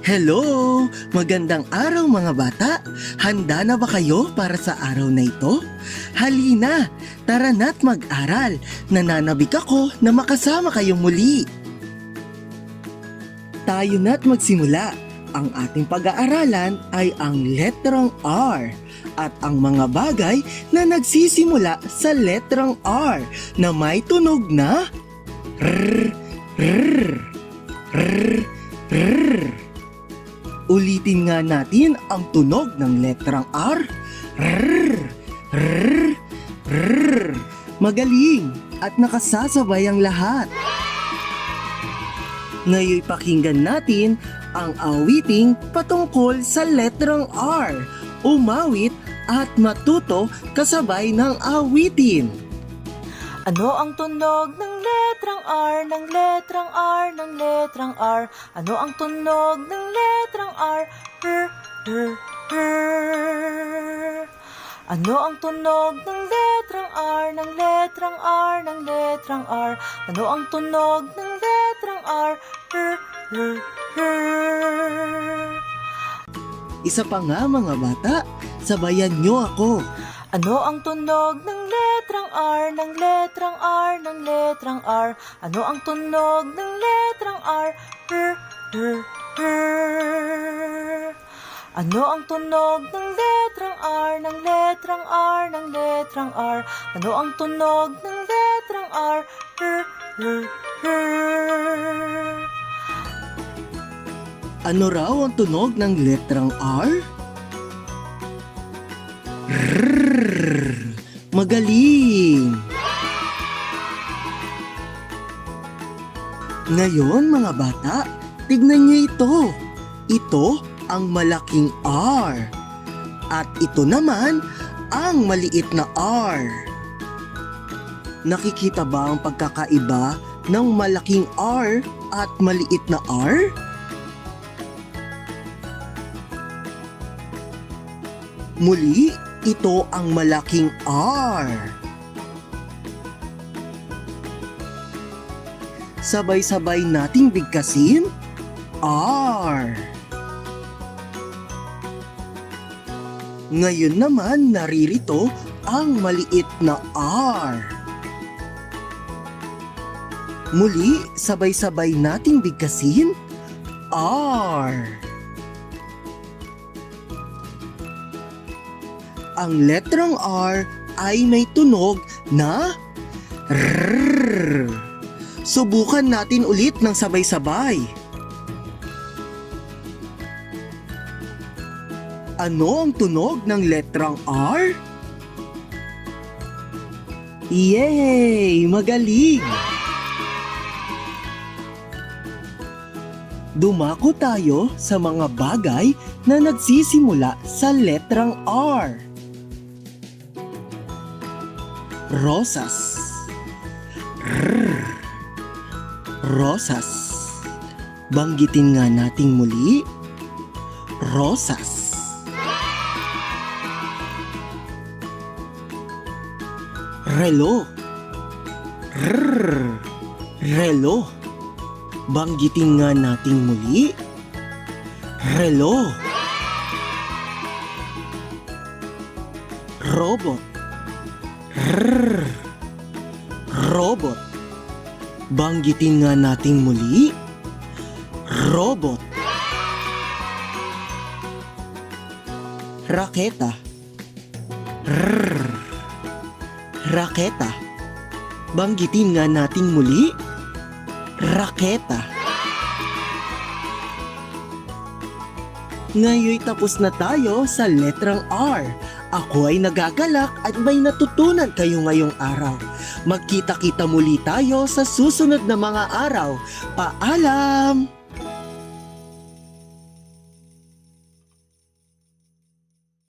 Hello! Magandang araw mga bata! Handa na ba kayo para sa araw na ito? Halina! Tara na't mag-aral! Nananabik ako na makasama kayo muli! Tayo na't magsimula! Ang ating pag-aaralan ay ang letrang R at ang mga bagay na nagsisimula sa letrang R na may tunog na R, R, R, R. Ulitin nga natin ang tunog ng letrang R. R, R, R. Magaling at nakasasabay ang lahat. Ngayon pakinggan natin ang awiting patungkol sa letrang R. Umawit at matuto kasabay ng awitin. Ano ang tunog ng letrang R, ng letrang R, ng letrang R? Ano ang tunog ng letrang R? R, R, R. Ano ang tunog ng letrang R, ng letrang R, ng letrang R? Ano ang tunog ng letrang R? R, R, R. Isa pa nga mga bata, sabayan nyo ako. Ano ang tunog ng letrang R, ng letrang R, ng letrang R? Ano ang tunog ng letrang R? R, R, R. Ano ang tunog ng letrang R, ng letrang R, ng letrang R? Ano ang tunog ng letrang R? R, R, R. Ano raw ang tunog ng letrang R? Rrrr. Magaling! Ngayon mga bata, tignan niyo ito. Ito ang malaking R. At ito naman ang maliit na R. Nakikita ba ang pagkakaiba ng malaking R at maliit na R? Muli, ito ang malaking R. Sabay-sabay nating bigkasin. R. Ngayon naman naririto ang maliit na R. Muli, sabay-sabay nating bigkasin. R. Ang letrang R ay may tunog na R. Subukan natin ulit ng sabay-sabay. Ano ang tunog ng letrang R? Yay! Magaling! Dumako tayo sa mga bagay na nagsisimula sa letrang R. Rosas. Rrr. Rosas. Banggitin nga nating muli. Rosas. Relo. Rrr. Relo. Banggitin nga nating muli. Relo. Robot. Rrr. Robot. Banggitin nga nating muli. Robot. Raketa. Rrr. Raketa. Banggitin nga nating muli. Raketa. Ngayon tapos na tayo sa letrang R. Ako ay nagagalak at may natutunan kayo ngayong araw. Magkita-kita muli tayo sa susunod na mga araw. Paalam!